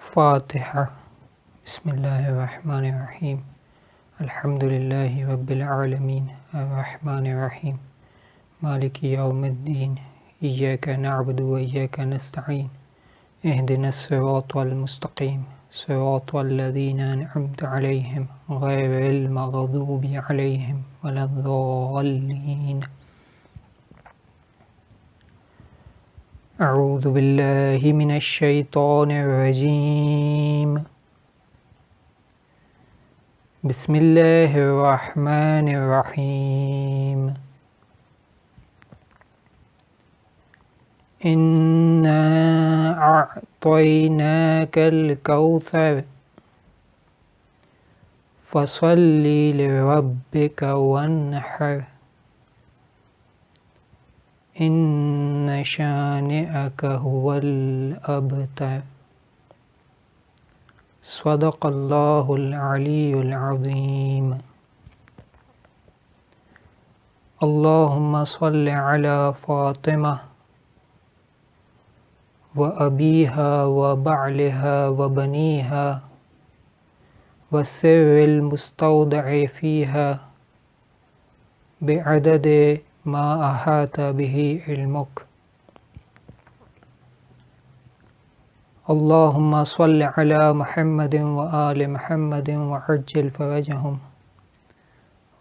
فاتحہ۔ بسم اللہ الرحمن الرحیم۔ الحمد للہ رب العالمین الرحمن الرحیم مالک یوم الدین ایاک نعبد و ایاک نستعین اہدنا الصراط المستقیم صراط الذین انعمت علیہم غیر المغضوب علیہم ولا الضالین۔ اعوذ باللہ من الشیطان الرجیم۔ بسم اللہ الرحمن الرحیم۔ انا اعطیناک الکوثر فصل لربک وانحر ان شانئک هو الابتر۔ صدق اللہ العلی العظیم۔ اللہم صل علی فاطمہ وابیہا وبعلہا وبنیہا والسر المستودع فیہا بعدد ما احاط به علمک۔ اللہم صل علی محمد وآل محمد وعجل فرجہم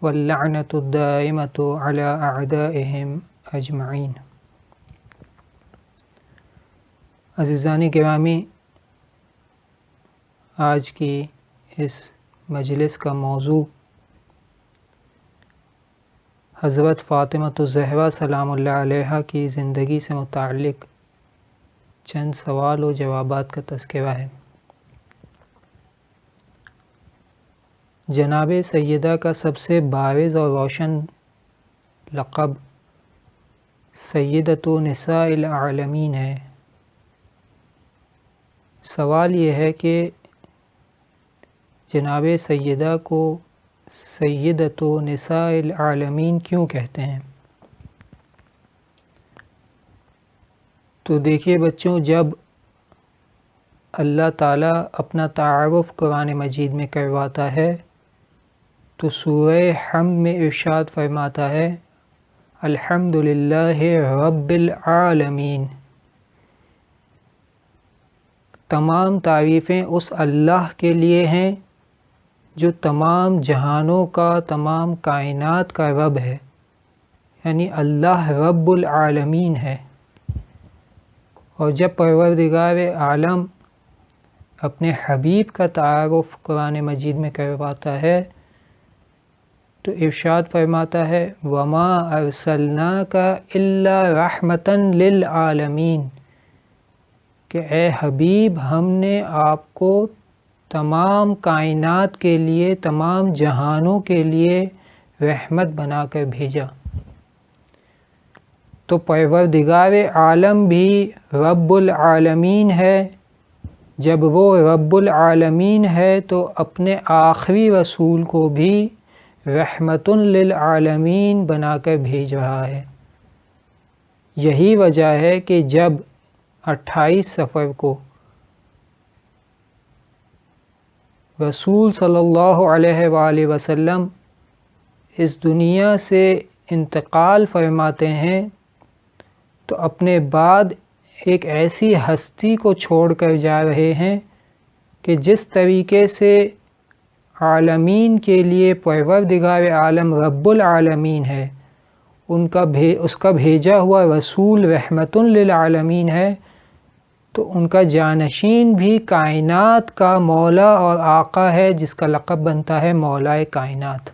واللعنۃ الدائمۃ علی اعدائہم اجمعین۔ عزیزان گرامی، آج کی اس مجلس کا موضوع حضرت فاطمہ الزہرا سلام اللہ علیہا کی زندگی سے متعلق چند سوال و جوابات کا تذکرہ ہے۔ جناب سیدہ کا سب سے بارز اور روشن لقب سیدۃ نساء العالمین ہے۔ سوال یہ ہے کہ جناب سیدہ کو سیدۃ نساء العالمین کیوں کہتے ہیں؟ تو دیکھیے بچوں، جب اللہ تعالیٰ اپنا تعارف قرآن مجید میں کرواتا ہے تو سورہ حمد میں ارشاد فرماتا ہے الحمدللہ رب العالمین۔ تمام تعریفیں اس اللہ کے لیے ہیں جو تمام جہانوں کا، تمام کائنات کا رب ہے، یعنی اللہ رب العالمین ہے۔ اور جب پروردگار عالم اپنے حبیب کا تعارف قرآن مجید میں کرواتا ہے تو ارشاد فرماتا ہے وَمَا أَرْسَلْنَاكَ إِلَّا رَحْمَةً لِلْعَالَمِينَ، کہ اے حبیب ہم نے آپ کو تمام کائنات کے لیے، تمام جہانوں کے لیے رحمت بنا کر بھیجا۔ تو پروردگار عالم بھی رب العالمین ہے۔ جب وہ رب العالمین ہے تو اپنے آخری رسول کو بھی رحمت للعالمین بنا کر بھیج رہا ہے۔ یہی وجہ ہے کہ جب 28 صفر کو رسول صلی اللہ علیہ وآلہ وسلم اس دنیا سے انتقال فرماتے ہیں تو اپنے بعد ایک ایسی ہستی کو چھوڑ کر جا رہے ہیں کہ جس طریقے سے عالمین کے لیے پروردگار عالم رب العالمین ہے، اس کا بھیجا ہوا رسول رحمت للعالمین ہے، تو ان کا جانشین بھی کائنات کا مولا اور آقا ہے، جس کا لقب بنتا ہے مولا کائنات۔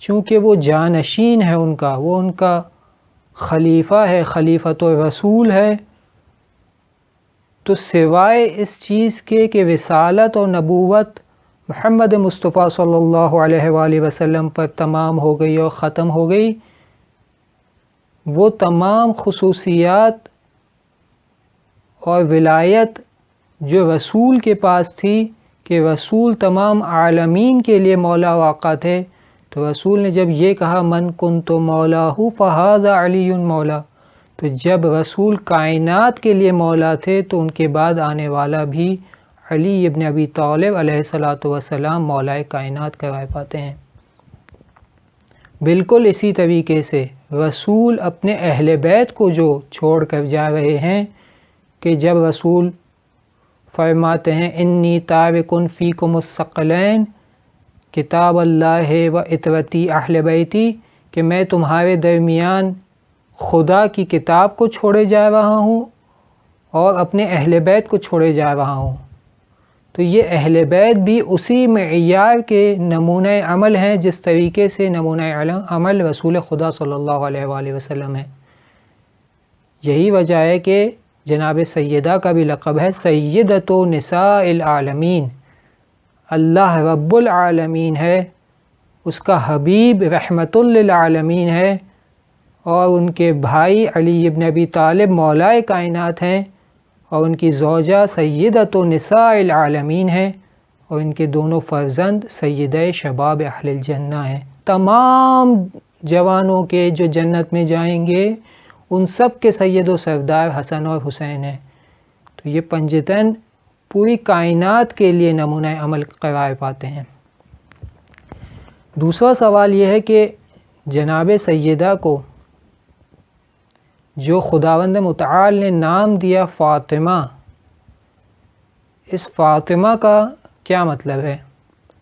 چونکہ وہ جانشین ہے وہ ان کا خلیفہ ہے، خلیفۃ الرسول ہے، تو سوائے اس چیز کے کہ رسالت اور نبوت محمد مصطفیٰ صلی اللہ علیہ وآلہ وسلم پر تمام ہو گئی اور ختم ہو گئی، وہ تمام خصوصیات اور ولایت جو رسول کے پاس تھی کہ رسول تمام عالمین کے لیے مولا و آقا تھے، تو رسول نے جب یہ کہا من کنت مولاہ فہذا علی مولا، تو جب رسول کائنات کے لیے مولا تھے تو ان کے بعد آنے والا بھی علی ابن ابی طالب علیہ الصلاۃ والسلام مولا کائنات قرار پاتے ہیں۔ بالکل اسی طریقے سے رسول اپنے اہل بیت کو جو چھوڑ کر جا رہے ہیں کہ جب رسول فرماتے ہیں انی تارکن فیکم الثقلین کتاب اللہ و اطرتی اہل بیتی، کہ میں تمہارے درمیان خدا کی کتاب کو چھوڑے جا رہا ہوں اور اپنے اہل بیت کو چھوڑے جا رہا ہوں، تو یہ اہل بیت بھی اسی معیار کے نمونہ عمل ہیں جس طریقے سے نمونہ عمل رسول خدا صلی اللہ علیہ وآلہ وسلم ہے۔ یہی وجہ ہے کہ جناب سیدہ کا بھی لقب ہے سیدۃ نساء العالمین، اللہ رب العالمین ہے، اس کا حبیب رحمت للعالمین ہے، اور ان کے بھائی علی ابن ابی طالب مولائے کائنات ہیں، اور ان کی زوجہ سیدۃ نساء العالمین ہیں، اور ان کے دونوں فرزند سیدہ شباب اہل الجنہ ہیں۔ تمام جوانوں کے جو جنت میں جائیں گے ان سب کے سید و سردار حسن اور حسین ہیں۔ تو یہ پنجتن پوری کائنات کے لیے نمونہ عمل قرار پاتے ہیں۔ دوسرا سوال یہ ہے کہ جناب سیدہ کو جو خداوند متعال نے نام دیا فاطمہ، اس فاطمہ کا کیا مطلب ہے؟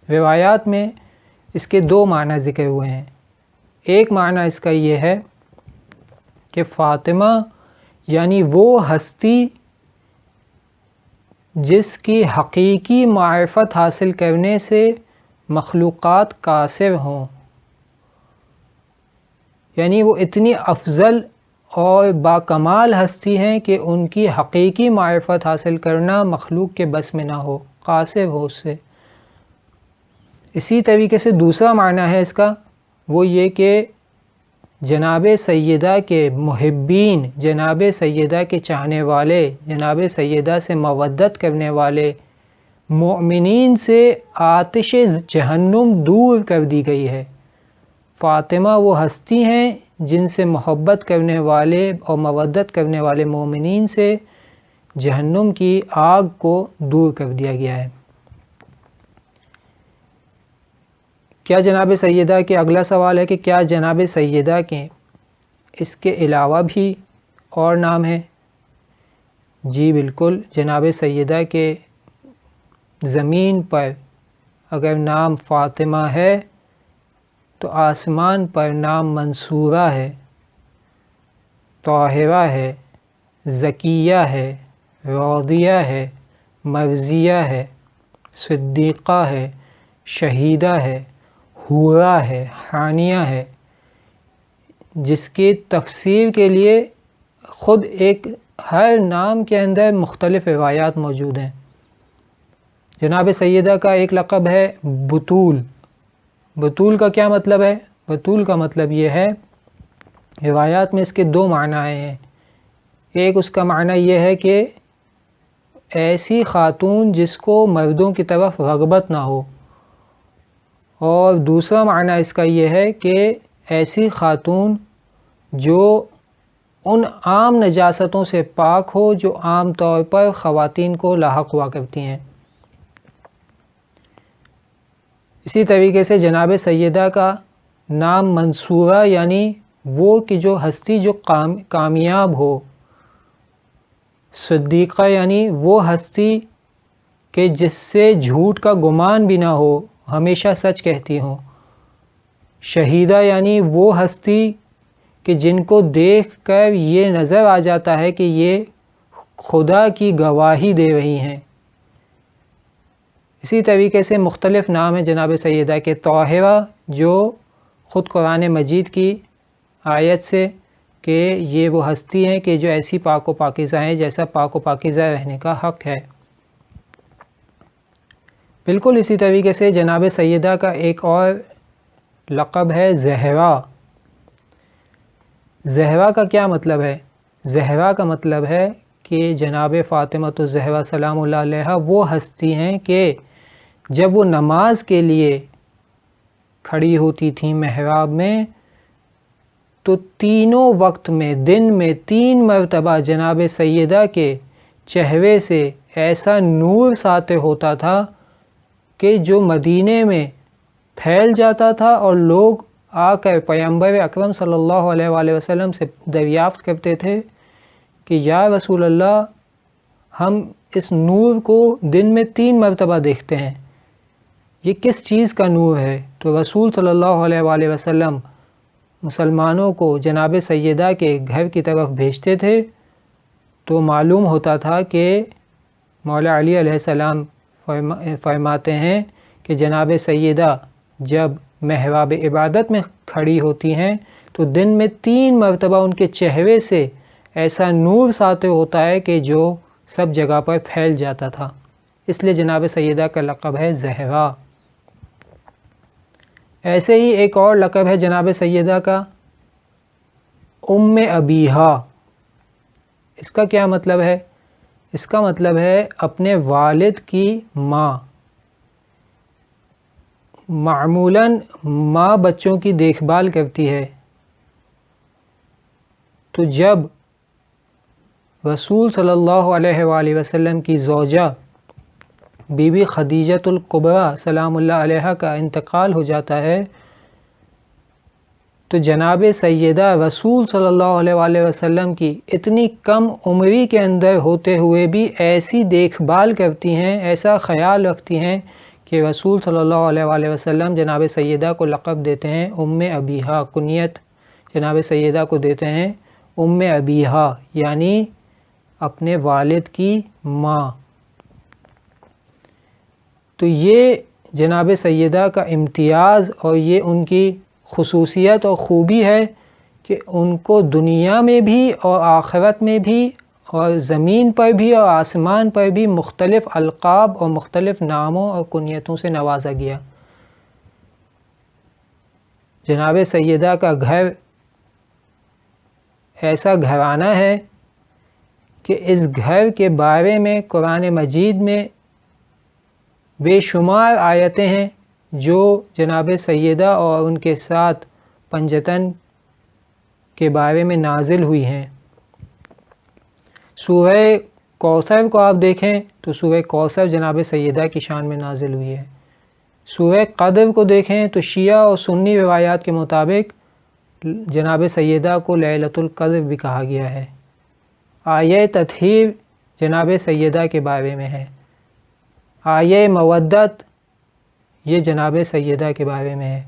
روایات میں اس کے دو معنی ذکر ہوئے ہیں۔ ایک معنی اس کا یہ ہے کہ فاطمہ یعنی وہ ہستی جس کی حقیقی معرفت حاصل کرنے سے مخلوقات قاصر ہوں، یعنی وہ اتنی افضل اور باکمال ہستی ہیں کہ ان کی حقیقی معرفت حاصل کرنا مخلوق کے بس میں نہ ہو، قاصر ہو اس سے۔ اسی طریقے سے دوسرا معنی ہے اس کا، وہ یہ کہ جناب سیدہ کے محبین، جناب سیدہ کے چاہنے والے، جناب سیدہ سے مودت کرنے والے مومنین سے آتش جہنم دور کر دی گئی ہے۔ فاطمہ وہ ہستی ہیں جن سے محبت کرنے والے اور مودت کرنے والے مومنین سے جہنم کی آگ کو دور کر دیا گیا ہے۔ کیا جناب سیدہ کے اگلا سوال ہے کہ کیا جناب سیدہ کے اس کے علاوہ بھی اور نام ہیں؟ جی بالکل، جناب سیدہ کے زمین پر اگر نام فاطمہ ہے تو آسمان پر نام منصورہ ہے، طاہرہ ہے، زکیہ ہے، راضیہ ہے، مرضیہ ہے، صدیقہ ہے، شہیدہ ہے، حورہ ہے، حانیہ ہے، جس کی تفسیر کے لیے خود ایک ہر نام کے اندر مختلف روایات موجود ہیں۔ جناب سیدہ کا ایک لقب ہے بطول۔ بطول کا کیا مطلب ہے؟ بطول کا مطلب یہ ہے، روایات میں اس کے دو معنی آئے ہیں۔ ایک اس کا معنی یہ ہے کہ ایسی خاتون جس کو مردوں کی طرف رغبت نہ ہو، اور دوسرا معنی اس کا یہ ہے کہ ایسی خاتون جو ان عام نجاستوں سے پاک ہو جو عام طور پر خواتین کو لاحق ہوا کرتی ہیں۔ اسی طریقے سے جناب سیدہ کا نام منصورہ یعنی وہ کہ جو ہستی جو کامیاب ہو، صدیقہ یعنی وہ ہستی کہ جس سے جھوٹ کا گمان بھی نہ ہو، ہمیشہ سچ کہتی ہوں، شہیدہ یعنی وہ ہستی کہ جن کو دیکھ کر یہ نظر آ جاتا ہے کہ یہ خدا کی گواہی دے رہی ہیں۔ اسی طریقے سے مختلف نام ہیں جناب سیدہ کے، طاہرہ جو خود قرآن مجید کی آیت سے کہ یہ وہ ہستی ہیں کہ جو ایسی پاک و پاکیزہ ہیں جیسا پاک و پاکیزہ رہنے کا حق ہے۔ بالکل اسی طریقے سے جناب سیدہ کا ایک اور لقب ہے زہرا۔ زہرا کا کیا مطلب ہے؟ زہرا کا مطلب ہے کہ جناب فاطمہ الزہرا سلام اللہ علیہا وہ ہستی ہیں کہ جب وہ نماز کے لیے کھڑی ہوتی تھیں محراب میں تو تینوں وقت میں دن میں 3 مرتبہ جناب سیدہ کے چہرے سے ایسا نور ساطع ہوتا تھا کہ جو مدینے میں پھیل جاتا تھا، اور لوگ آ کر پیغمبر اکرم صلی اللہ علیہ وآلہ وسلم سے دریافت کرتے تھے کہ یا رسول اللہ، ہم اس نور کو دن میں 3 مرتبہ دیکھتے ہیں، یہ کس چیز کا نور ہے؟ تو رسول صلی اللہ علیہ وآلہ وسلم مسلمانوں کو جناب سیدہ کے گھر کی طرف بھیجتے تھے، تو معلوم ہوتا تھا کہ مولا علی علیہ السلام فرماتے ہیں کہ جناب سیدہ جب محراب عبادت میں کھڑی ہوتی ہیں تو دن میں 3 مرتبہ ان کے چہرے سے ایسا نور ساطع ہوتا ہے کہ جو سب جگہ پر پھیل جاتا تھا، اس لیے جناب سیدہ کا لقب ہے زہرا۔ ایسے ہی ایک اور لقب ہے جناب سیدہ کا، ام ابیہا۔ اس کا کیا مطلب ہے؟ اس کا مطلب ہے اپنے والد کی ماں۔ معمولاً ماں بچوں کی دیکھ بھال کرتی ہے، تو جب رسول صلی اللہ علیہ وآلہ وسلم کی زوجہ بی بی خدیجۃ الکبریٰ سلام اللہ علیہا کا انتقال ہو جاتا ہے، تو جناب سیدہ رسول صلی اللہ علیہ وآلہ وسلم کی اتنی کم عمری کے اندر ہوتے ہوئے بھی ایسی دیکھ بھال کرتی ہیں، ایسا خیال رکھتی ہیں کہ رسول صلی اللہ علیہ وآلہ وسلم جناب سیدہ کو لقب دیتے ہیں ام ابیہا، کنیت جناب سیدہ کو دیتے ہیں ام ابیہا، یعنی اپنے والد کی ماں۔ تو یہ جناب سیدہ کا امتیاز اور یہ ان کی خصوصیت اور خوبی ہے کہ ان کو دنیا میں بھی اور آخرت میں بھی اور زمین پر بھی اور آسمان پر بھی مختلف القاب اور مختلف ناموں اور کنیتوں سے نوازا گیا۔ جناب سیدہ کا گھر ایسا گھرانہ ہے کہ اس گھر کے بارے میں قرآن مجید میں بے شمار آیتیں ہیں جو جناب سیدہ اور ان کے ساتھ پنجتن کے بارے میں نازل ہوئی ہیں۔ سورہ کوثر کو آپ دیکھیں تو سورہ کوثر جناب سیدہ کی شان میں نازل ہوئی ہے۔ سورہ قدر کو دیکھیں تو شیعہ اور سنی روایات کے مطابق جناب سیدہ کو لیلۃ القدر بھی کہا گیا ہے۔ آیہ تطہیر جناب سیدہ کے بارے میں ہے۔ آیہ مودت یہ جناب سیدہ کے بارے میں ہے۔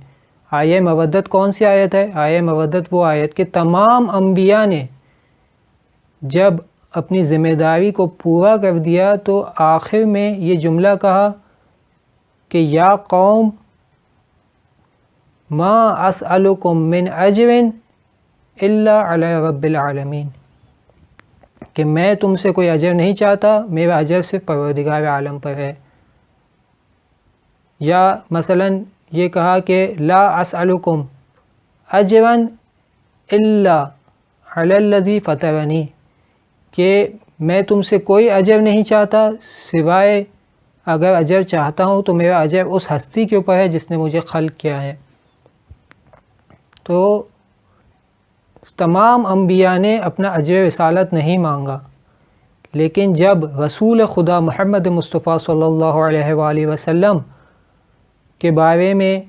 آیہ مودت کون سی آیت ہے؟ آیہ مودت وہ آیت کہ تمام انبیاء نے جب اپنی ذمہ داری کو پورا کر دیا تو آخر میں یہ جملہ کہا کہ یا قوم ما اسألکم من اجر الا علی رب العالمین، کہ میں تم سے کوئی اجر نہیں چاہتا، میرا اجر صرف پروردگار عالم پر ہے۔ یا مثلا یہ کہا کہ لا اسألکم اجرا الا علی الذی فطرنی، کہ میں تم سے کوئی اجر نہیں چاہتا سوائے اگر اجر چاہتا ہوں تو میرا اجر اس ہستی کے اوپر ہے جس نے مجھے خلق کیا ہے۔ تو تمام انبیاء نے اپنا اجر رسالت نہیں مانگا، لیکن جب رسول خدا محمد مصطفیٰ صلی اللہ علیہ وآلہ وسلم کے بارے میں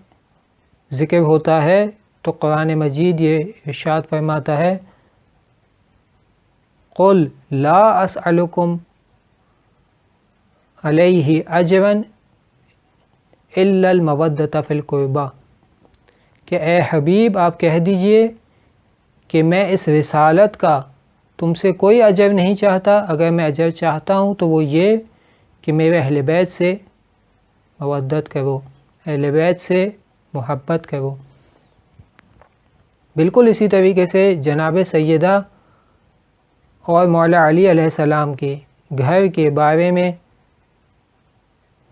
ذکر ہوتا ہے تو قرآن مجید یہ ارشاد فرماتا ہے قل لا اسألکم علیہ اجرا الا المودۃ فی القربی، کہ اے حبیب آپ کہہ دیجئے کہ میں اس رسالت کا تم سے کوئی اجر نہیں چاہتا، اگر میں اجر چاہتا ہوں تو وہ یہ کہ میرے اہل بیت سے مودت کرو، اہل بیت سے محبت کرو۔ بالکل اسی طریقے سے جناب سیدہ اور مولا علی علیہ السلام کے گھر کے بارے میں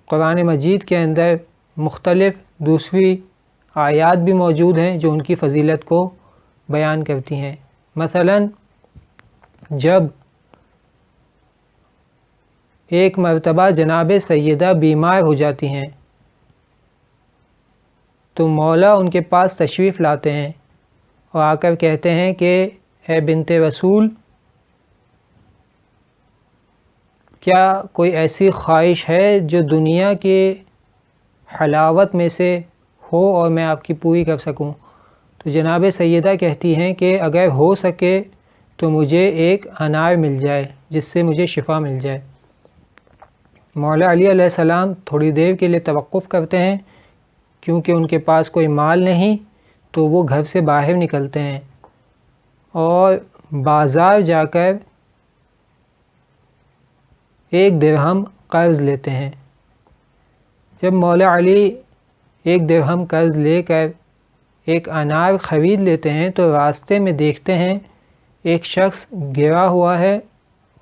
قرآن مجید کے اندر مختلف دوسری آیات بھی موجود ہیں جو ان کی فضیلت کو بیان کرتی ہیں۔ مثلا جب ایک مرتبہ جناب سیدہ بیمار ہو جاتی ہیں تو مولا ان کے پاس تشریف لاتے ہیں اور آ کر کہتے ہیں کہ اے بنت رسول، کیا کوئی ایسی خواہش ہے جو دنیا کے حلاوت میں سے ہو اور میں آپ کی پوری کر سکوں؟ تو جناب سیدہ کہتی ہیں کہ اگر ہو سکے تو مجھے ایک انار مل جائے جس سے مجھے شفا مل جائے۔ مولا علی علیہ السلام تھوڑی دیر کے لیے توقف کرتے ہیں، کیونکہ ان کے پاس کوئی مال نہیں تو وہ گھر سے باہر نکلتے ہیں اور بازار جا کر 1 درہم قرض لیتے ہیں۔ جب مولا علی 1 درہم قرض لے کر ایک انار خرید لیتے ہیں تو راستے میں دیکھتے ہیں ایک شخص گرا ہوا ہے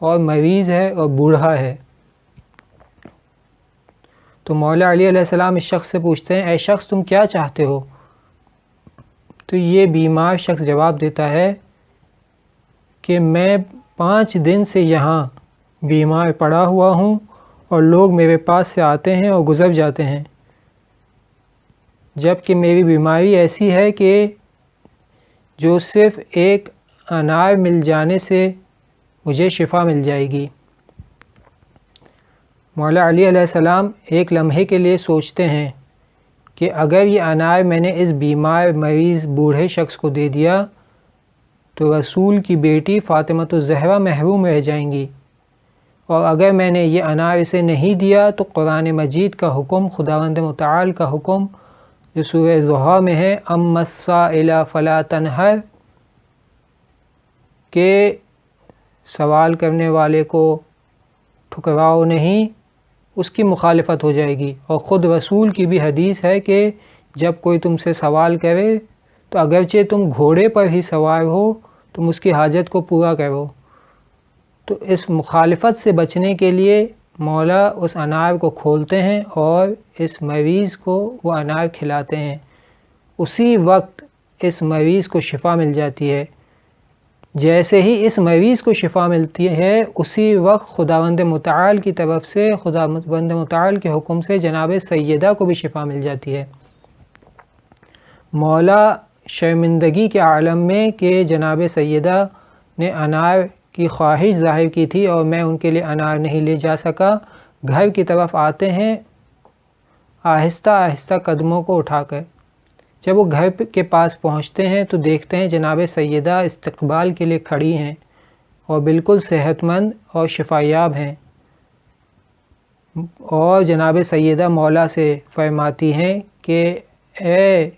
اور مریض ہے اور بوڑھا ہے۔ تو مولا علی علیہ السلام اس شخص سے پوچھتے ہیں، اے شخص تم کیا چاہتے ہو؟ تو یہ بیمار شخص جواب دیتا ہے کہ میں 5 دن سے یہاں بیمار پڑا ہوا ہوں اور لوگ میرے پاس سے آتے ہیں اور گزر جاتے ہیں، جب کہ میری بیماری ایسی ہے کہ جو صرف ایک انار مل جانے سے مجھے شفا مل جائے گی۔ مولا علی علیہ السلام ایک لمحے کے لیے سوچتے ہیں کہ اگر یہ انار میں نے اس بیمار مریض بوڑھے شخص کو دے دیا تو رسول کی بیٹی فاطمۃ الزہرا محروم رہ جائیں گی، اور اگر میں نے یہ انار اسے نہیں دیا تو قرآن مجید کا حکم، خداوند متعال کا حکم جو سورہ ضحیٰ میں ہے، اما السائل فلا تنہر، کہ سوال کرنے والے کو ٹھکراؤ نہیں، اس کی مخالفت ہو جائے گی۔ اور خود رسول کی بھی حدیث ہے کہ جب کوئی تم سے سوال کرے تو اگرچہ تم گھوڑے پر ہی سوار ہو تم اس کی حاجت کو پورا کرو۔ تو اس مخالفت سے بچنے کے لیے مولا اس انار کو کھولتے ہیں اور اس مریض کو وہ انار کھلاتے ہیں۔ اسی وقت اس مریض کو شفا مل جاتی ہے۔ جیسے ہی اس مریض کو شفا ملتی ہے اسی وقت خداوند متعال کی طرف سے، خداوند متعال کے حکم سے جناب سیدہ کو بھی شفا مل جاتی ہے۔ مولا شرمندگی کے عالم میں کہ جناب سیدہ نے انار کی خواہش ظاہر کی تھی اور میں ان کے لیے انار نہیں لے جا سکا، گھر کی طرف آتے ہیں آہستہ آہستہ قدموں کو اٹھا کر۔ جب وہ گھر کے پاس پہنچتے ہیں تو دیکھتے ہیں جناب سیدہ استقبال کے لیے کھڑی ہیں اور بالکل صحت مند اور شفایاب ہیں، اور جناب سیدہ مولا سے فرماتی ہیں کہ اے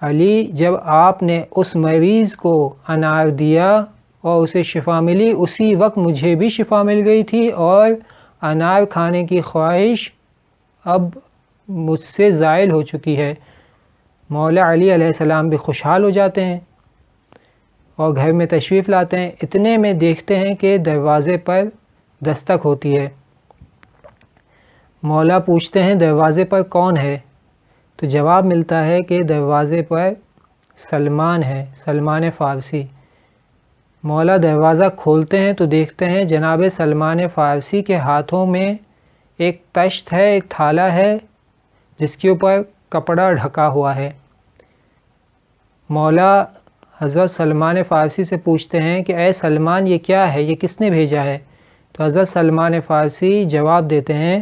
علی، جب آپ نے اس مریض کو انار دیا اور اسے شفا ملی اسی وقت مجھے بھی شفا مل گئی تھی، اور انار کھانے کی خواہش اب مجھ سے زائل ہو چکی ہے۔ مولا علی علیہ السلام بھی خوشحال ہو جاتے ہیں اور گھر میں تشریف لاتے ہیں۔ اتنے میں دیکھتے ہیں کہ دروازے پر دستک ہوتی ہے۔ مولا پوچھتے ہیں دروازے پر کون ہے؟ تو جواب ملتا ہے کہ دروازے پر سلمان ہے، سلمان فارسی۔ مولا دروازہ کھولتے ہیں تو دیکھتے ہیں جناب سلمان فارسی کے ہاتھوں میں ایک تشت ہے، ایک تھالہ ہے جس کے اوپر کپڑا ڈھکا ہوا ہے۔ مولا حضرت سلمان فارسی سے پوچھتے ہیں کہ اے سلمان، یہ کیا ہے؟ یہ کس نے بھیجا ہے؟ تو حضرت سلمان فارسی جواب دیتے ہیں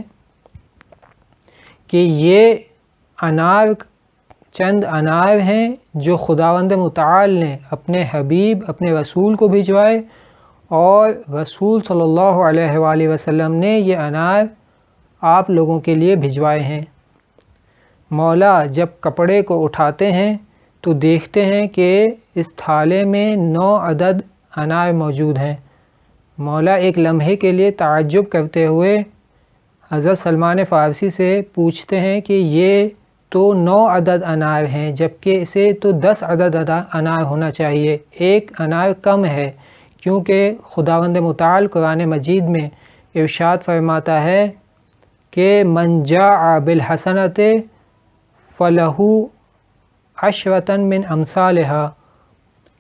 کہ یہ انار چند انار ہیں جو خداوند متعال نے اپنے حبیب، اپنے رسول کو بھجوائے، اور رسول صلی اللہ علیہ وآلہ وسلم نے یہ انار آپ لوگوں کے لیے بھجوائے ہیں۔ مولا جب کپڑے کو اٹھاتے ہیں تو دیکھتے ہیں کہ اس تھالے میں 9 عدد انار موجود ہیں۔ مولا ایک لمحے کے لیے تعجب کرتے ہوئے حضرت سلمان فارسی سے پوچھتے ہیں کہ یہ تو 9 عدد انار ہیں جبکہ اسے تو 10 عدد انار ہونا چاہیے، ایک انار کم ہے، کیونکہ خداوند متعال قرآن مجید میں ارشاد فرماتا ہے کہ من جاء بالحسنۃ فلہ عشرۃ من امثالها،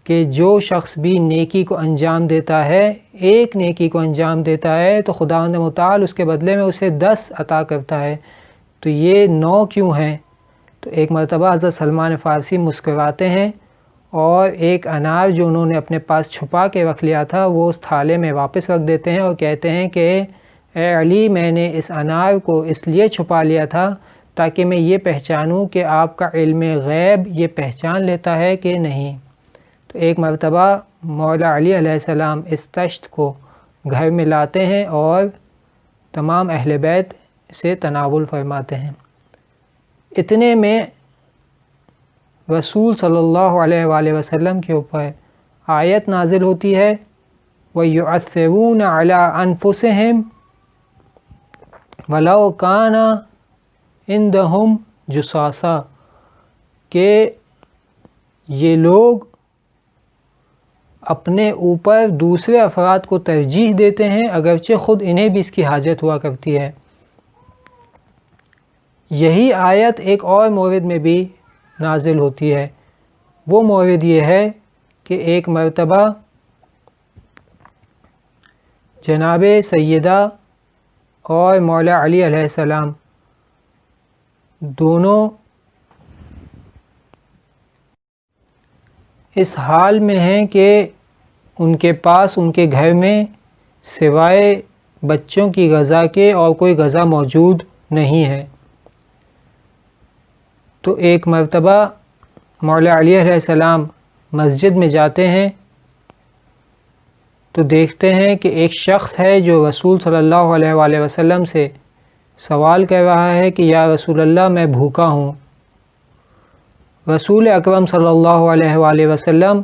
کہ جو شخص بھی نیکی کو انجام دیتا ہے، ایک نیکی کو انجام دیتا ہے تو خداوند متعال اس کے بدلے میں اسے 10 عطا کرتا ہے۔ تو یہ 9 کیوں ہیں؟ تو ایک مرتبہ حضرت سلمان فارسی مسکراتے ہیں اور ایک انار جو انہوں نے اپنے پاس چھپا کے رکھ لیا تھا وہ اس تھالے میں واپس رکھ دیتے ہیں اور کہتے ہیں کہ اے علی، میں نے اس انار کو اس لیے چھپا لیا تھا تاکہ میں یہ پہچانوں کہ آپ کا علم غیب یہ پہچان لیتا ہے کہ نہیں۔ تو ایک مرتبہ مولا علی علیہ السلام اس تشت کو گھر میں لاتے ہیں اور تمام اہل بیت سے تناول فرماتے ہیں۔ اتنے میں رسول صلی اللہ علیہ وآلہ وسلم کے اوپر آیت نازل ہوتی ہے وَيُعَثِّرُونَ عَلَىٰ أَنفُسِهِمْ وَلَوْ كَانَ عِندَهُمْ جُسَاسَا، کہ یہ لوگ اپنے اوپر دوسرے افراد کو ترجیح دیتے ہیں اگرچہ خود انہیں بھی اس کی حاجت ہوا کرتی ہے۔ یہی آیت ایک اور مورد میں بھی نازل ہوتی ہے، وہ مورد یہ ہے کہ ایک مرتبہ جناب سیدہ اور مولا علی علیہ السلام دونوں اس حال میں ہیں کہ ان کے پاس ان کے گھر میں سوائے بچوں کی غذا کے اور کوئی غذا موجود نہیں ہے۔ تو ایک مرتبہ مولا علی علیہ السلام مسجد میں جاتے ہیں تو دیکھتے ہیں کہ ایک شخص ہے جو رسول صلی اللہ علیہ وآلہ وسلم سے سوال کر رہا ہے کہ یا رسول اللہ، میں بھوکا ہوں۔ رسول اکرم صلی اللہ علیہ وآلہ وسلم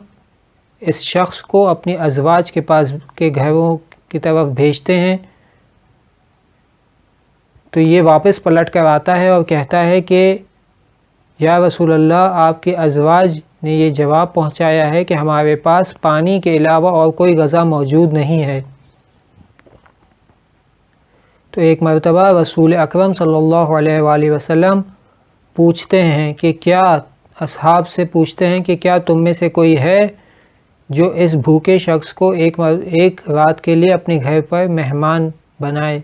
اس شخص کو اپنی ازواج کے پاس کے گھروں کی طرف بھیجتے ہیں تو یہ واپس پلٹ کر آتا ہے اور کہتا ہے کہ یا رسول اللہ، آپ کی ازواج نے یہ جواب پہنچایا ہے کہ ہمارے پاس پانی کے علاوہ اور کوئی غذا موجود نہیں ہے۔ تو ایک مرتبہ رسول اکرم صلی اللہ علیہ وآلہ وسلم پوچھتے ہیں کہ کیا اصحاب سے پوچھتے ہیں کہ کیا تم میں سے کوئی ہے جو اس بھوکے شخص کو ایک رات کے لیے اپنے گھر پر مہمان بنائے۔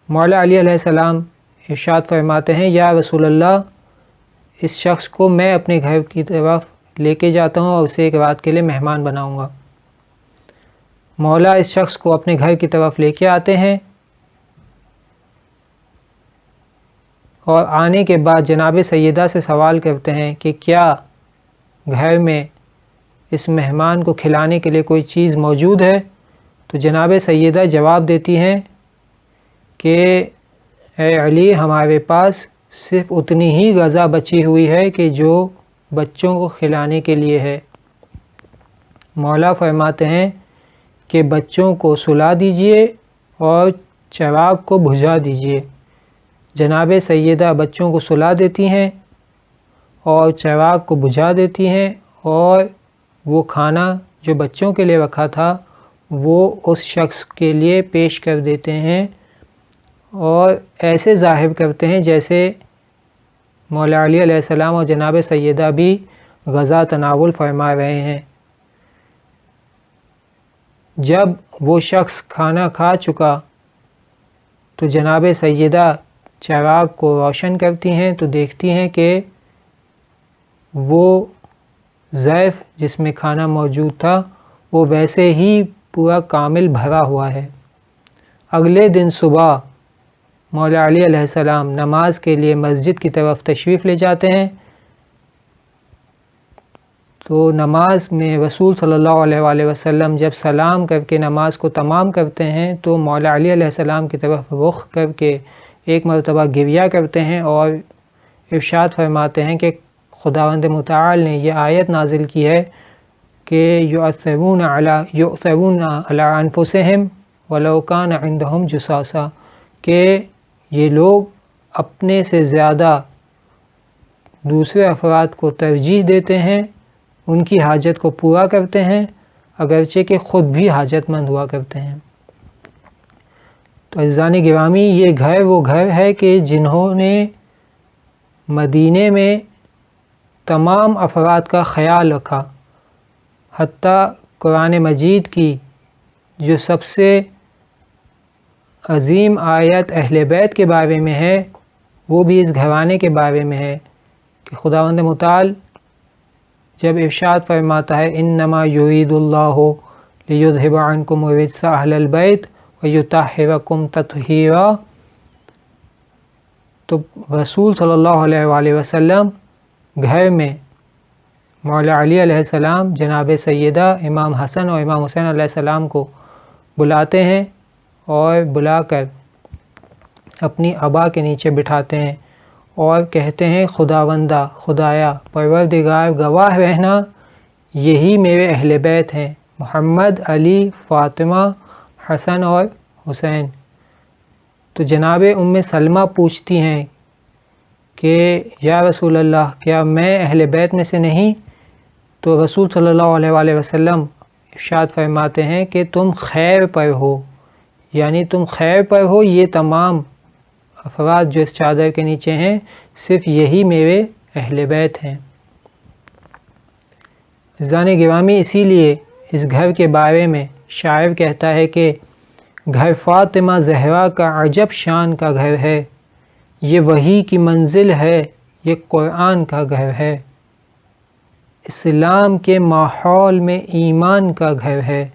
مولا علی علیہ السلام ارشاد فرماتے ہیں یا رسول اللہ، اس شخص کو میں اپنے گھر کی طرف لے کے جاتا ہوں اور اسے ایک رات کے لیے مہمان بناؤں گا۔ مولا اس شخص کو اپنے گھر کی طرف لے کے آتے ہیں اور آنے کے بعد جناب سیدہ سے سوال کرتے ہیں کہ کیا گھر میں اس مہمان کو کھلانے کے لیے کوئی چیز موجود ہے؟ تو جناب سیدہ جواب دیتی ہیں کہ اے علی، ہمارے پاس صرف اتنی ہی غذا بچی ہوئی ہے کہ جو بچوں کو کھلانے کے لیے ہے۔ مولا فرماتے ہیں کہ بچوں کو سلا دیجئے اور چراغ کو بجھا دیجئے۔ جناب سیدہ بچوں کو سلا دیتی ہیں اور چراغ کو بجھا دیتی ہیں اور وہ کھانا جو بچوں کے لیے رکھا تھا وہ اس شخص کے لیے پیش کر دیتے ہیں اور ایسے ظاہر کرتے ہیں جیسے مولا علی علیہ السلام اور جناب سیدہ بھی غذا تناول فرما رہے ہیں۔ جب وہ شخص کھانا کھا چکا تو جناب سیدہ چراغ کو روشن کرتی ہیں تو دیکھتی ہیں کہ وہ ظرف جس میں کھانا موجود تھا وہ ویسے ہی پورا کامل بھرا ہوا ہے۔ اگلے دن صبح مولا علی علیہ السلام نماز کے لیے مسجد کی طرف تشریف لے جاتے ہیں تو نماز میں رسول صلی اللہ علیہ وآلہ وسلم جب سلام کر کے نماز کو تمام کرتے ہیں تو مولا علی علیہ السلام کی طرف رخ کر کے ایک مرتبہ گریہ کرتے ہیں اور ارشاد فرماتے ہیں کہ خداوند متعال نے یہ آیت نازل کی ہے کہ یؤثرون علی انفسہم ولو کان عندہم جساسا، کہ یہ لوگ اپنے سے زیادہ دوسرے افراد کو ترجیح دیتے ہیں، ان کی حاجت کو پورا کرتے ہیں اگرچہ کہ خود بھی حاجت مند ہوا کرتے ہیں۔ تو عزیزان گرامی، یہ گھر وہ گھر ہے کہ جنہوں نے مدینے میں تمام افراد کا خیال رکھا، حتیٰ قرآن مجید کی جو سب سے عظیم آیت اہل بیت کے بارے میں ہے وہ بھی اس گھرانے کے بارے میں ہے کہ خداوند متعال جب ارشاد فرماتا ہے انما یرید اللہ لیذھب عنکم الرجس اہل البیت ویطہرکم تطہیرا، تو رسول صلی اللہ علیہ وآلہ وسلم گھر میں مولا علی علیہ السلام، جناب سیدہ امام حسن اور امام حسین علیہ السلام کو بلاتے ہیں اور بلا کر اپنی ابا کے نیچے بٹھاتے ہیں اور کہتے ہیں خداوندہ، خدایا، پروردگار، گواہ رہنا یہی میرے اہل بیت ہیں، محمد، علی، فاطمہ، حسن اور حسین۔ تو جناب ام سلمہ پوچھتی ہیں کہ یا رسول اللہ، کیا میں اہل بیت میں سے نہیں؟ تو رسول صلی اللہ علیہ وآلہ وسلم ارشاد فرماتے ہیں کہ تم خیر پر ہو، یعنی تم خیر پر ہو، یہ تمام افراد جو اس چادر کے نیچے ہیں صرف یہی میرے اہل بیت ہیں۔ عزیزان گرامی، اسی لیے اس گھر کے بارے میں شاعر کہتا ہے کہ گھر فاطمہ زہرا کا عجب شان کا گھر ہے، یہ وحی کی منزل ہے، یہ قرآن کا گھر ہے، اسلام کے ماحول میں ایمان کا گھر ہے،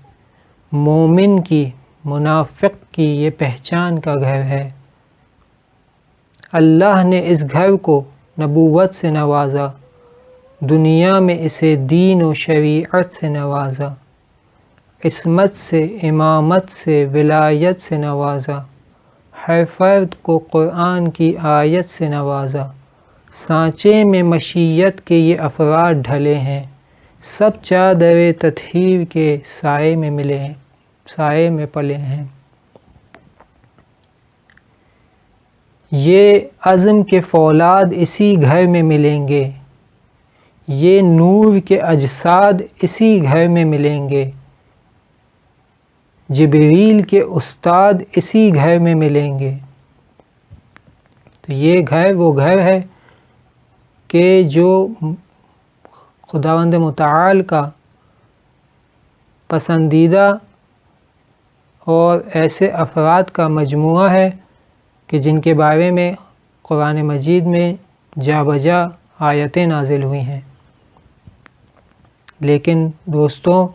مومن کی، منافق کی یہ پہچان کا گھر ہے۔ اللہ نے اس گھر کو نبوت سے نوازا، دنیا میں اسے دین و شریعت سے نوازا، عصمت سے، امامت سے، ولایت سے نوازا، ہر فرد کو قرآن کی آیت سے نوازا، سانچے میں مشیت کے یہ افراد ڈھلے ہیں، سب چادر تطہیر کے سائے میں ملے ہیں، سائے میں پلے ہیں۔ یہ عزم کے فولاد اسی گھر میں ملیں گے، یہ نور کے اجساد اسی گھر میں ملیں گے، جبریل کے استاد اسی گھر میں ملیں گے۔ تو یہ گھر وہ گھر ہے کہ جو خداوند متعال کا پسندیدہ اور ایسے افراد کا مجموعہ ہے کہ جن کے بارے میں قرآن مجید میں جا بجا آیتیں نازل ہوئی ہیں۔ لیکن دوستوں،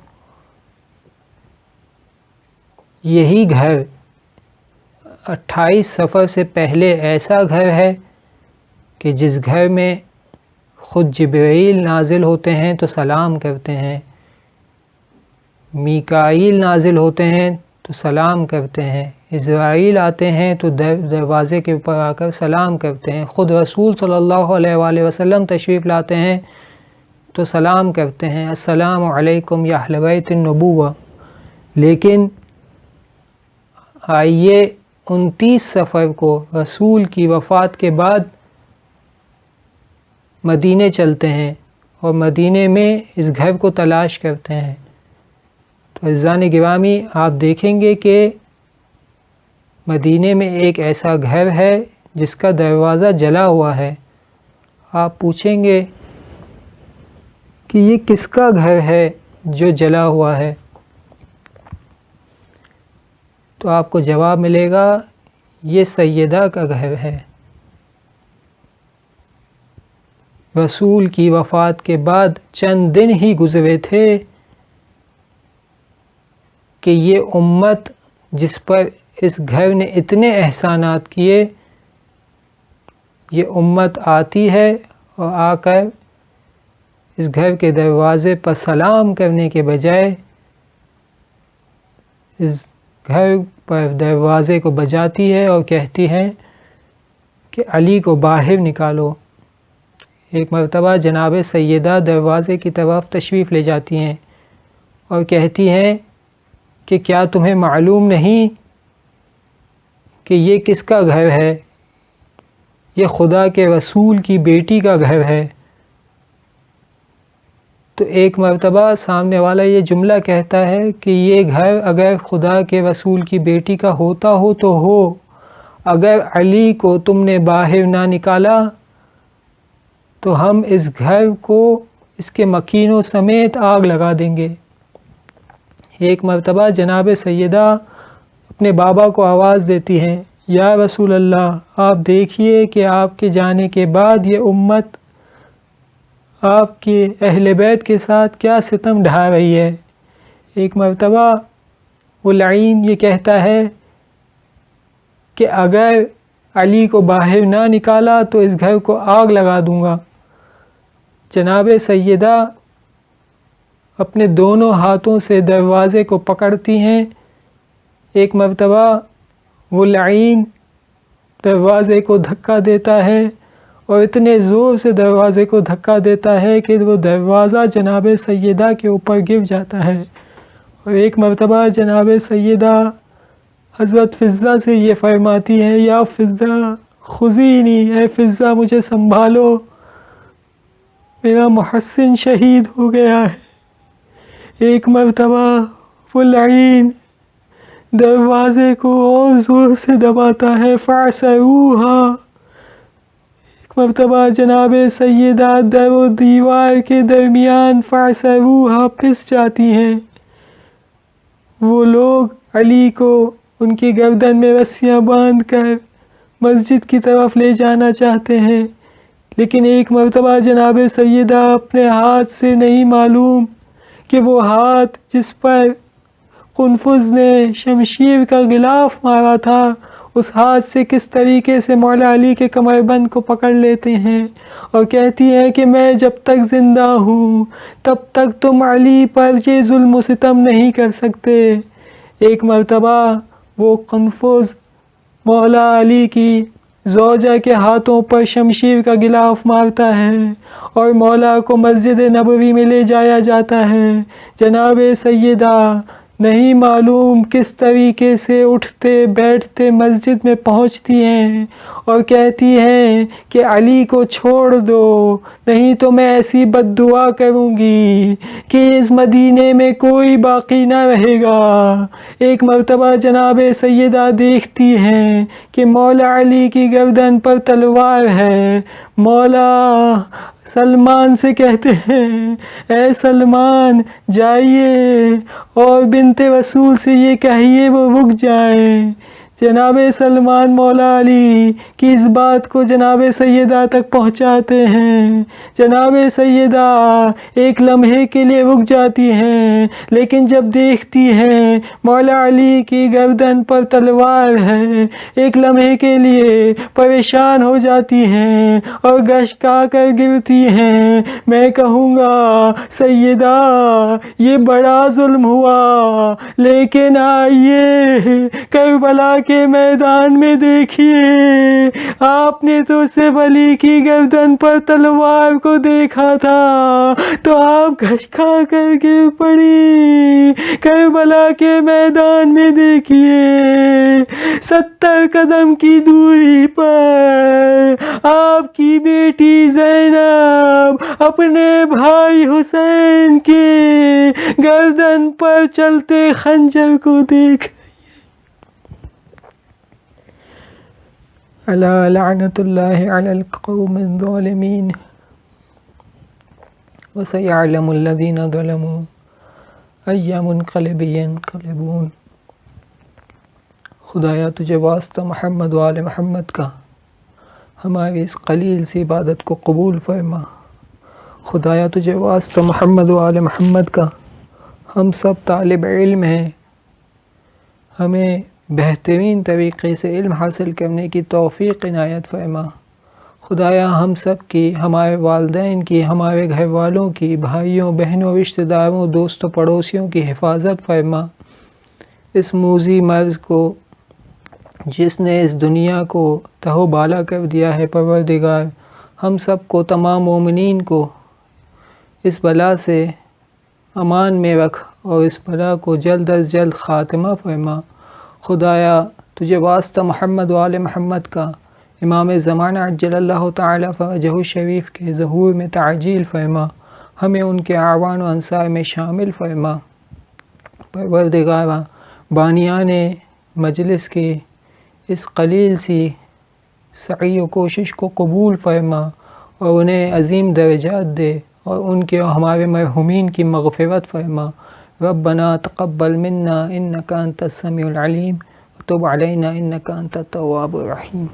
یہی گھر 28 صفر سے پہلے ایسا گھر ہے کہ جس گھر میں خود جبرائیل نازل ہوتے ہیں تو سلام کرتے ہیں، میکائیل نازل ہوتے ہیں تو سلام کرتے ہیں، اسرائیل آتے ہیں تو دروازے کے اوپر آ کر سلام کرتے ہیں، خود رسول صلی اللہ علیہ وآلہ وسلم تشریف لاتے ہیں تو سلام کرتے ہیں، السلام علیکم یا اہل بیت النبوہ۔ لیکن آئیے 29 صفر کو رسول کی وفات کے بعد مدینے چلتے ہیں اور مدینے میں اس گھر کو تلاش کرتے ہیں۔ تو عزیزان گرامی، آپ دیکھیں گے کہ مدینے میں ایک ایسا گھر ہے جس کا دروازہ جلا ہوا ہے۔ آپ پوچھیں گے کہ یہ کس کا گھر ہے جو جلا ہوا ہے؟ تو آپ کو جواب ملے گا، یہ سیدہ کا گھر ہے۔ رسول کی وفات کے بعد چند دن ہی گزرے تھے کہ یہ امت جس پر اس گھر نے اتنے احسانات کیے، یہ امت آتی ہے اور آ کر اس گھر کے دروازے پر سلام کرنے کے بجائے اس گھر پر دروازے کو بجاتی ہے اور کہتی ہے کہ علی کو باہر نکالو۔ ایک مرتبہ جناب سیدہ دروازے کی طرف تشریف لے جاتی ہیں اور کہتی ہیں کہ کیا تمہیں معلوم نہیں کہ یہ کس کا گھر ہے؟ یہ خدا کے رسول کی بیٹی کا گھر ہے۔ تو ایک مرتبہ سامنے والا یہ جملہ کہتا ہے کہ یہ گھر اگر خدا کے رسول کی بیٹی کا ہوتا ہو تو ہو، اگر علی کو تم نے باہر نہ نکالا تو ہم اس گھر کو اس کے مکینوں سمیت آگ لگا دیں گے۔ ایک مرتبہ جناب سیدہ اپنے بابا کو آواز دیتی ہیں، یا رسول اللہ، آپ دیکھیے کہ آپ کے جانے کے بعد یہ امت آپ کے اہل بیت کے ساتھ کیا ستم ڈھا رہی ہے۔ ایک مرتبہ وہ لعین یہ کہتا ہے کہ اگر علی کو باہر نہ نکالا تو اس گھر کو آگ لگا دوں گا۔ جناب سیدہ اپنے دونوں ہاتھوں سے دروازے کو پکڑتی ہیں۔ ایک مرتبہ وہ لعین دروازے کو دھکا دیتا ہے اور اتنے زور سے دروازے کو دھکا دیتا ہے کہ وہ دروازہ جناب سیدہ کے اوپر گر جاتا ہے۔ اور ایک مرتبہ جناب سیدہ حضرت فضہ سے یہ فرماتی ہے، یا فضہ خذینی، اے فضہ مجھے سنبھالو، میرا محسن شہید ہو گیا ہے۔ ایک مرتبہ وہ لعین دروازے کو اور زور سے دباتا ہے، فَعْسَرُوهَا۔ ایک مرتبہ جناب سیدہ در و دیوار کے درمیان فَعْسَرُوهَا پھس جاتی ہیں۔ وہ لوگ علی کو ان کی گردن میں رسیاں باندھ کر مسجد کی طرف لے جانا چاہتے ہیں، لیکن ایک مرتبہ جناب سیدہ اپنے ہاتھ سے نہیں معلوم کہ وہ ہاتھ جس پر قنفذ نے شمشیر کا غلاف مارا تھا، اس ہاتھ سے کس طریقے سے مولا علی کے کمر بند کو پکڑ لیتے ہیں اور کہتی ہیں کہ میں جب تک زندہ ہوں تب تک تم علی پر یہ ظلم و ستم نہیں کر سکتے۔ ایک مرتبہ وہ قنفذ مولا علی کی زوجہ کے ہاتھوں پر شمشیر کا غلاف مارتا ہے اور مولا کو مسجد نبوی میں لے جایا جاتا ہے۔ جناب سیدہ نہیں معلوم کس طریقے سے اٹھتے بیٹھتے مسجد میں پہنچتی ہیں اور کہتی ہیں کہ علی کو چھوڑ دو، نہیں تو میں ایسی بد دعا کروں گی کہ اس مدینے میں کوئی باقی نہ رہے گا۔ ایک مرتبہ جناب سیدہ دیکھتی ہیں کہ مولا علی کی گردن پر تلوار ہے۔ مولا سلمان سے کہتے ہیں، اے سلمان جائیے اور بنت رسول سے یہ کہیے وہ رک جائیں۔ جناب سلمان مولا علی کی اس بات کو جناب سیدہ تک پہنچاتے ہیں۔ جناب سیدہ ایک لمحے کے لیے رک جاتی ہیں، لیکن جب دیکھتی ہیں مولا علی کی گردن پر تلوار ہے، ایک لمحے کے لیے پریشان ہو جاتی ہیں اور گشکا کر گرتی ہیں۔ میں کہوں گا سیدہ یہ بڑا ظلم ہوا، لیکن آئیے کربلا کے میدان میں دیکھیے، آپ نے تو صرف علی کی گردن پر تلوار کو دیکھا تھا تو آپ گھسکا کر گر پڑی۔ کربلا کے میدان میں دیکھیے 70 قدم کی دوری پر آپ کی بیٹی زینب اپنے بھائی حسین کے گردن پر چلتے خنجر کو دیکھ الا لعنت اللہ علی القوم الظالمین وسیعلم الذین ظلموا ای منقلب ینقلبون۔ خدایا تجھے واسطہ محمد و آل محمد کا ہماری اس قلیل سی عبادت کو قبول فرما۔ خدایا تجھے واسطہ محمد و آل محمد کا ہم سب طالب علم ہیں، ہمیں بہترین طریقے سے علم حاصل کرنے کی توفیق عنایت فرما۔ خدایا ہم سب کی، ہمارے والدین کی، ہمارے گھر والوں کی، بھائیوں بہنوں رشتہ داروں دوستوں پڑوسیوں کی حفاظت فرما۔ اس موذی مرض کو جس نے اس دنیا کو تہو بالا کر دیا ہے، پروردگار ہم سب کو، تمام مومنین کو اس بلا سے امان میں رکھ اور اس بلا کو جلد از جلد خاتمہ فرما۔ خدایا تجھے واسطہ محمد و آل محمد کا امام زمانہ عجل اللہ تعالی فرجہ الشریف کے ظہور میں تعجیل فرما، ہمیں ان کے اعوان و انصار میں شامل فرما۔ پروردگارا بانیان مجلس کی اس قلیل سی سعی و کوشش کو قبول فرما اور انہیں عظیم درجات دے اور ان کے اور ہمارے مرحومین کی مغفرت فرما۔ ربنا تقبل منا انک انت السمیع العلیم وتب علینا انک انت التواب الرحیم۔